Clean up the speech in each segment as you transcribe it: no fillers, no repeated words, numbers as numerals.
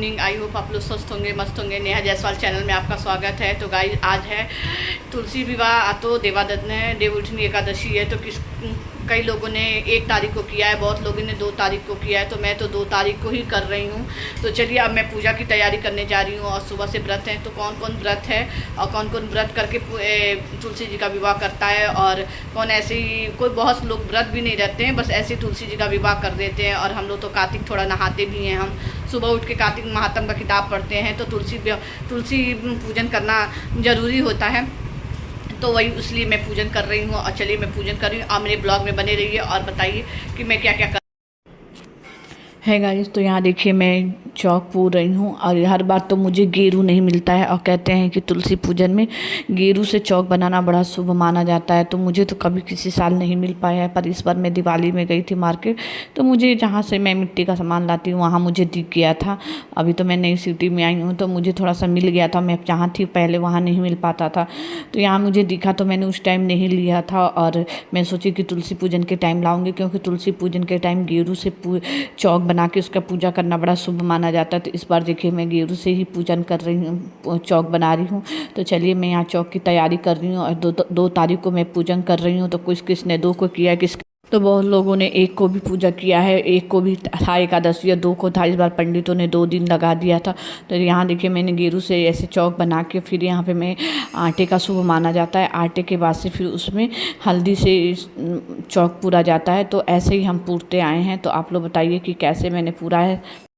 Evening. I hope आप लोग स्वस्थ होंगे, मस्त होंगे। नेहा जायसवाल चैनल में आपका स्वागत है। तो गाइस आज है तुलसी विवाह। तो देवादत्त ने देवउठनी एकादशी है। तो कई लोगों ने 1 तारीख को किया है, बहुत लोगों ने 2 तारीख को किया है। तो मैं तो 2 तारीख को ही कर रही हूँ। तो चलिए अब मैं पूजा की तैयारी करने जा रही हूँ। और सुबह से व्रत है, तो कौन कौन व्रत है और कौन कौन व्रत करके तुलसी जी का विवाह करता है, और कौन ऐसे ही कोई बहुत लोग व्रत भी नहीं रहते हैं, बस ऐसे तुलसी जी का विवाह कर देते हैं। और हम लोग तो कार्तिक थोड़ा नहाते भी हैं। हम सुबह उठ के कार्तिक महात्म का किताब पढ़ते हैं। तो तुलसी पूजन करना ज़रूरी होता है। तो वही इसलिए मैं पूजन कर रही हूँ। और चलिए मैं पूजन कर रही हूँ। आप मेरे ब्लॉग में बने रहिए और बताइए कि मैं क्या क्या कर है गाइस। तो यहाँ देखिए मैं चौक पूर रही हूँ। और हर बार तो मुझे गेरू नहीं मिलता है, और कहते हैं कि तुलसी पूजन में गेरू से चौक बनाना बड़ा शुभ माना जाता है। तो मुझे तो कभी किसी साल नहीं मिल पाया है, पर इस बार मैं दिवाली में गई थी मार्केट, तो मुझे जहाँ से मैं मिट्टी का सामान लाती हूँ वहाँ मुझे दिख गया था। अभी तो मैं नई सिटी में आई हूँ तो मुझे थोड़ा सा मिल गया था। मैं जहाँ थी पहले वहाँ नहीं मिल पाता था, तो यहाँ मुझे दिखा तो मैंने उस टाइम नहीं लिया था। और मैं सोची कि तुलसी पूजन के टाइम लाऊंगी, क्योंकि तुलसी पूजन के टाइम गेरू से चौक बना के उसका पूजा करना बड़ा शुभ माना जाता है। तो इस बार देखिए मैं गेरू से ही पूजन कर रही हूँ, चौक बना रही हूँ। तो चलिए मैं यहाँ चौक की तैयारी कर रही हूँ। और 2 तारीख को मैं पूजन कर रही हूँ। तो किसने 2 को किया, तो बहुत लोगों ने 1 को भी पूजा किया है, 1 को भी था एकादशी, या 2 को था। इस बार पंडितों ने 2 दिन लगा दिया था। तो यहाँ देखिए मैंने गेरू से ऐसे चौक बना के, फिर यहाँ पे मैं आटे का शुभ माना जाता है। आटे के बाद से फिर उसमें हल्दी से चौक पूरा जाता है। तो ऐसे ही हम पूरते आए हैं। तो आप लोग बताइए कि कैसे मैंने पूरा है।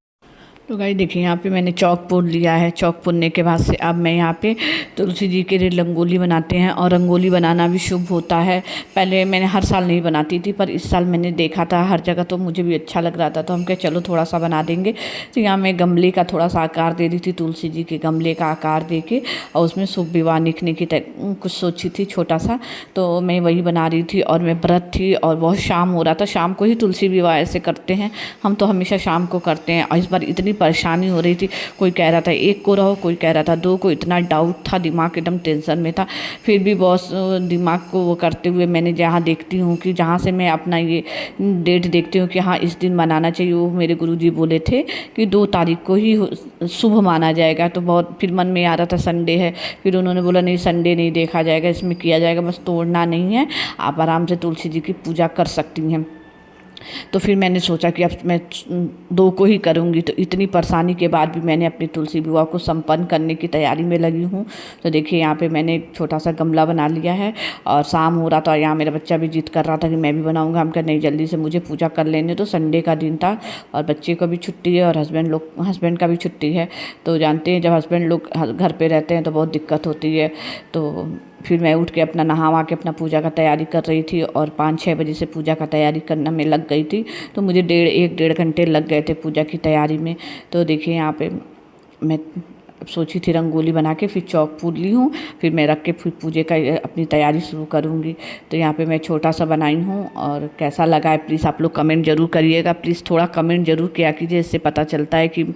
तो गाइस देखिए यहाँ पे मैंने चौक पूर लिया है। चौक पूरने के बाद से अब मैं यहाँ पे तुलसी जी के लिए रंगोली बनाते हैं। और रंगोली बनाना भी शुभ होता है। पहले मैंने हर साल नहीं बनाती थी, पर इस साल मैंने देखा था हर जगह, तो मुझे भी अच्छा लग रहा था। तो हम कहे चलो थोड़ा सा बना देंगे। तो यहाँ मैं गमले का थोड़ा सा आकार दे रही थी, तुलसी जी के गमले का आकार दे के, और उसमें शुभ विवाह लिखने की कुछ सोची थी छोटा सा। तो मैं वही बना रही थी। और मैं व्रत थी और बहुत शाम हो रहा था। शाम को ही तुलसी विवाह ऐसे करते हैं, हम तो हमेशा शाम को करते हैं। और इस बार इतनी परेशानी हो रही थी, कोई कह रहा था 1 को रहो, कोई कह रहा था 2 को। इतना डाउट था, दिमाग एकदम टेंशन में था। फिर भी बहुत दिमाग को वो करते हुए मैंने जहाँ देखती हूँ कि जहाँ से मैं अपना ये डेट देखती हूँ कि हाँ इस दिन मनाना चाहिए, वो मेरे गुरुजी बोले थे कि 2 तारीख को ही शुभ माना जाएगा। तो बहुत फिर मन में आ रहा था संडे है। फिर उन्होंने बोला नहीं, संडे नहीं देखा जाएगा, इसमें किया जाएगा, बस तोड़ना नहीं है, आप आराम से तुलसी जी की पूजा कर सकती हैं। तो फिर मैंने सोचा कि अब मैं 2 को ही करूँगी। तो इतनी परेशानी के बाद भी मैंने अपनी तुलसी विवाह को संपन्न करने की तैयारी में लगी हूँ। तो देखिए यहाँ पे मैंने एक छोटा सा गमला बना लिया है। और शाम हो रहा था, यहाँ मेरा बच्चा भी जिद कर रहा था कि मैं भी बनाऊँगा। हम कहा नहीं, जल्दी से मुझे पूजा कर लेने। तो संडे का दिन था और बच्चे को भी छुट्टी है और हस्बैंड का भी छुट्टी है। तो जानते हैं जब हस्बैंड लोग घर पर रहते हैं तो बहुत दिक्कत होती है। तो फिर मैं उठ के अपना नहा के अपना पूजा का तैयारी कर रही थी। और 5-6 बजे से पूजा का तैयारी करना मैं लग गई थी। तो मुझे 1-1.5 घंटे लग गए थे पूजा की तैयारी में। तो देखिए यहाँ पे मैं सोची थी रंगोली बना के फिर चौक पूर ली हूँ, फिर मैं रख के फिर पूजे का अपनी तैयारी शुरू करूँगी। तो यहाँ पे मैं छोटा सा बनाई हूँ। और कैसा लगा है प्लीज़ आप लोग कमेंट ज़रूर करिएगा। प्लीज़ थोड़ा कमेंट ज़रूर किया कीजिए, इससे पता चलता है कि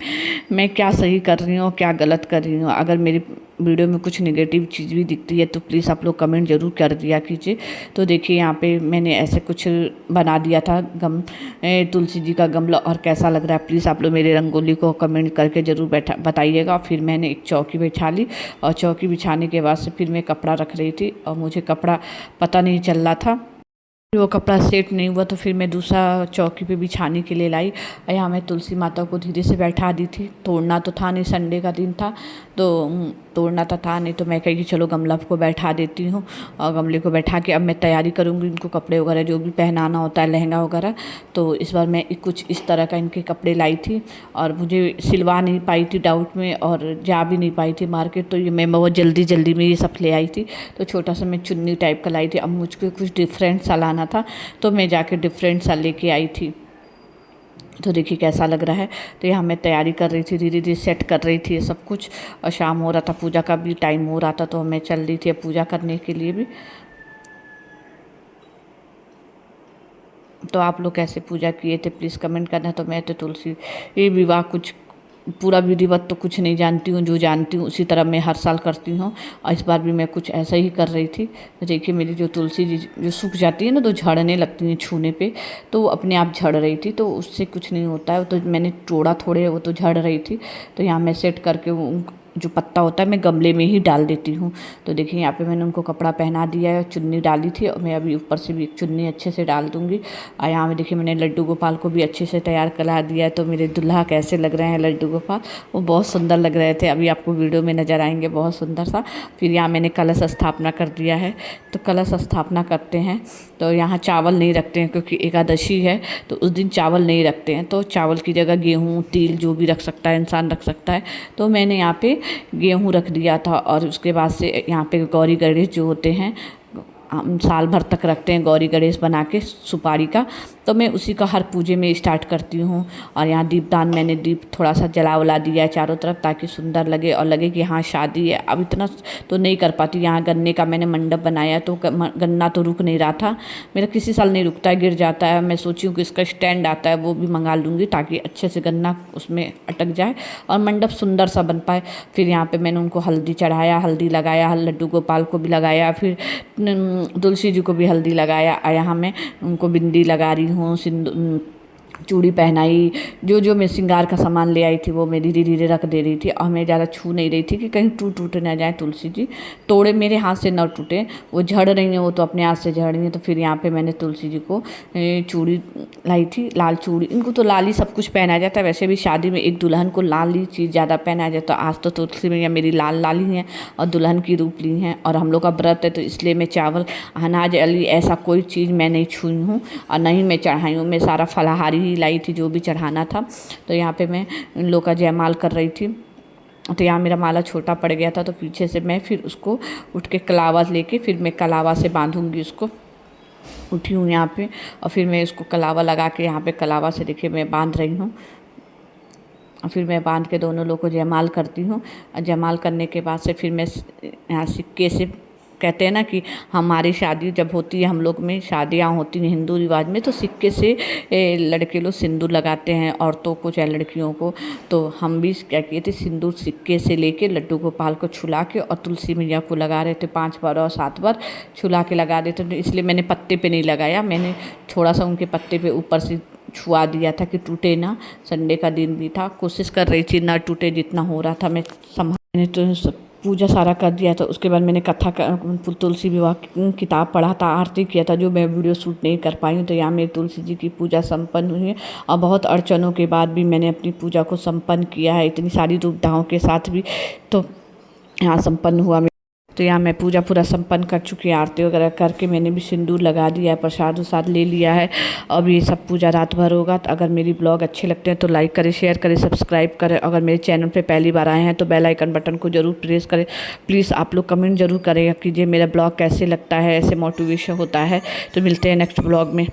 मैं क्या सही कर रही हूँ, क्या गलत कर रही हूँ। अगर मेरी वीडियो में कुछ नेगेटिव चीज़ भी दिखती है तो प्लीज़ आप लोग कमेंट ज़रूर कर दिया कीजिए। तो देखिए यहाँ पे मैंने ऐसे कुछ बना दिया था तुलसी जी का गमला। और कैसा लग रहा है प्लीज़ आप लोग मेरे रंगोली को कमेंट करके ज़रूर बताइएगा। फिर मैंने एक चौकी बिछा ली। और चौकी बिछाने के बाद से फिर मैं कपड़ा रख रही थी, और मुझे कपड़ा पता नहीं चल रहा था, वो कपड़ा सेट नहीं हुआ। तो फिर मैं दूसरा चौकी पे बिछाने के लिए लाई। और यहाँ मैं तुलसी माता को धीरे से बैठा दी थी। तोड़ना तो था नहीं, संडे का दिन था तो तोड़ना तो था नहीं। तो मैं कही कि चलो गमला को बैठा देती हूँ। और गमले को बैठा के अब मैं तैयारी करूँगी, इनको कपड़े वगैरह जो भी पहनाना होता है, लहंगा वगैरह। तो इस बार मैं कुछ इस तरह का इनके कपड़े लाई थी। और मुझे सिलवा नहीं पाई थी डाउट में, और जा भी नहीं पाई थी मार्केट। तो ये मैं बहुत जल्दी में ये सब ले आई थी। तो छोटा सा मैं चुन्नी टाइप का लाई थी। अब मुझको कुछ डिफरेंट सा लाना था, तो मैं जाके डिफरेंट सा लेके आई थी। तो देखिए कैसा लग रहा है। तो यहाँ मैं तैयारी कर रही थी, धीरे धीरे सेट कर रही थी ये सब कुछ। और शाम हो रहा था, पूजा का भी टाइम हो रहा था, तो मैं चल रही थी पूजा करने के लिए भी। तो आप लोग कैसे पूजा किए थे प्लीज़ कमेंट करना। तो मैं तो तुलसी ये विवाह कुछ पूरा विधिवत तो कुछ नहीं जानती हूँ, जो जानती हूँ उसी तरह मैं हर साल करती हूँ। और इस बार भी मैं कुछ ऐसा ही कर रही थी। तो देखिए मेरी जो तुलसी जी जो सूख जाती है ना, तो झड़ने लगती हैं छूने पे, तो वो अपने आप झड़ रही थी, तो उससे कुछ नहीं होता है। तो मैंने तोड़ा थोड़े, वो तो झड़ रही थी, तो यहाँ मैं सेट करके वो जो पत्ता होता है मैं गमले में ही डाल देती हूँ। तो देखिए यहाँ पे मैंने उनको कपड़ा पहना दिया है, चुन्नी डाली थी, और मैं अभी ऊपर से भी एक चुन्नी अच्छे से डाल दूँगी। और यहाँ पे देखिए मैंने लड्डू गोपाल को भी अच्छे से तैयार करा दिया है। तो मेरे दूल्हा कैसे लग रहे हैं लड्डू गोपाल, वो बहुत सुंदर लग रहे थे, अभी आपको वीडियो में नज़र आएंगे, बहुत सुंदर सा। फिर यहाँ मैंने कलश स्थापना कर दिया है। तो कलश स्थापना करते हैं तो यहाँ चावल नहीं रखते हैं, क्योंकि एकादशी है तो उस दिन चावल नहीं रखते हैं। तो चावल की जगह गेहूँ, तिल, जो भी रख सकता है इंसान रख सकता है। तो मैंने यहाँ पे गेहूँ रख दिया था। और उसके बाद से यहाँ पे गौरी गणेश जो होते हैं, हम साल भर तक रखते हैं गौरी गणेश बना के सुपारी का, तो मैं उसी का हर पूजे में स्टार्ट करती हूँ। और यहाँ दीपदान मैंने दीप थोड़ा सा जला वला दिया है चारों तरफ, ताकि सुंदर लगे और लगे कि हाँ शादी है। अब इतना तो नहीं कर पाती। यहाँ गन्ने का मैंने मंडप बनाया, तो गन्ना तो रुक नहीं रहा था मेरा, किसी साल नहीं रुकता है, गिर जाता है। मैं सोची हूँ कि इसका स्टैंड आता है वो भी मंगा लूँगी, ताकि अच्छे से गन्ना उसमें अटक जाए और मंडप सुंदर सा बन पाए। फिर यहाँ पर मैंने उनको हल्दी चढ़ाया, हल्दी लगाया, लड्डू गोपाल को भी लगाया, फिर तुलसी जी को भी हल्दी लगाया। और यहाँ मैं उनको बिंदी लगा रही हूँ, चूड़ी पहनाई, जो जो मैं श्रृंगार का सामान ले आई थी वो मैं धीरे धीरे रख दे रही थी। और मैं ज़्यादा छू नहीं रही थी कि कहीं टूट ना जाए तुलसी जी, तोड़े मेरे हाथ से न टूटे। वो झड़ रही हैं, वो तो अपने हाथ से झड़ रही हैं। तो फिर यहाँ पे मैंने तुलसी जी को चूड़ी लाई थी, लाल चूड़ी। इनको तो लाल ही सब कुछ पहनाया जाता है, वैसे भी शादी में एक दुल्हन को लाल ही चीज़ ज़्यादा पहनाया जाता है। आज तो तुलसी मैया मेरी लाल लाल ही हैं और दुल्हन की रूप ली हैं। और हम लोग का व्रत है, तो इसलिए मैं चावल, अनाज, अली ऐसा कोई चीज़ मैं नहीं छुई हूँ और नहीं मैं चढ़ाई हूँ। मैं सारा फलाहारी ही लाई थी, जो भी चढ़ाना था। तो यहाँ पे मैं इन लोग का जयमाल कर रही थी। तो यहाँ मेरा माला छोटा पड़ गया था, तो पीछे से मैं फिर उसको उठ के कलावा लेके फिर मैं कलावा से बांधूंगी उसको। उठी हूँ यहाँ पे और फिर मैं इसको कलावा लगा के यहाँ पे कलावा से देखिए मैं बांध रही हूँ। और फिर मैं बांध के दोनों लोग को जयमाल करती हूँ। और जयमाल करने के बाद से फिर मैं यहाँ सिक्के से, कहते हैं ना कि हमारी शादी जब होती है, हम लोग में शादियाँ होती हैं हिंदू रिवाज में, तो सिक्के से लड़के लोग सिंदूर लगाते हैं औरतों को चाहे लड़कियों को। तो हम भी क्या किए थे, सिंदूर सिक्के से लेके लड्डू गोपाल को छुला के और तुलसी मैया को लगा रहे थे 5 बार और 7 बार छुला के लगा रहे थे। तो इसलिए मैंने पत्ते पे नहीं लगाया, मैंने थोड़ा सा उनके पत्ते पे ऊपर से छुआ दिया था कि टूटे ना। संडे का दिन भी था, कोशिश कर रही थी ना टूटे, जितना हो रहा था मैं संभालने। तो पूजा सारा कर दिया था। उसके बाद मैंने कथा का तुलसी विवाह किताब पढ़ा था, आरती किया था, जो मैं वीडियो शूट नहीं कर पाई हूँ। तो यहाँ मेरी तुलसी जी की पूजा संपन्न हुई है और बहुत अड़चनों के बाद भी मैंने अपनी पूजा को संपन्न किया है, इतनी सारी दुविधाओं के साथ भी। तो यहाँ संपन्न हुआ। तो यहाँ मैं पूजा पूरा संपन्न कर चुकी है, आरती वगैरह करके मैंने भी सिंदूर लगा दिया है, प्रसाद उसाद ले लिया है। अब ये सब पूजा रात भर होगा। तो अगर मेरी ब्लॉग अच्छे लगते हैं तो लाइक करें, शेयर करें, सब्सक्राइब करें। अगर मेरे चैनल पे पहली बार आए हैं तो बेल आइकन बटन को जरूर प्रेस करें। प्लीज़ आप लोग कमेंट जरूर करें कीजिए मेरा ब्लॉग कैसे लगता है, ऐसे मोटिवेशन होता है। तो मिलते हैं नेक्स्ट ब्लॉग में।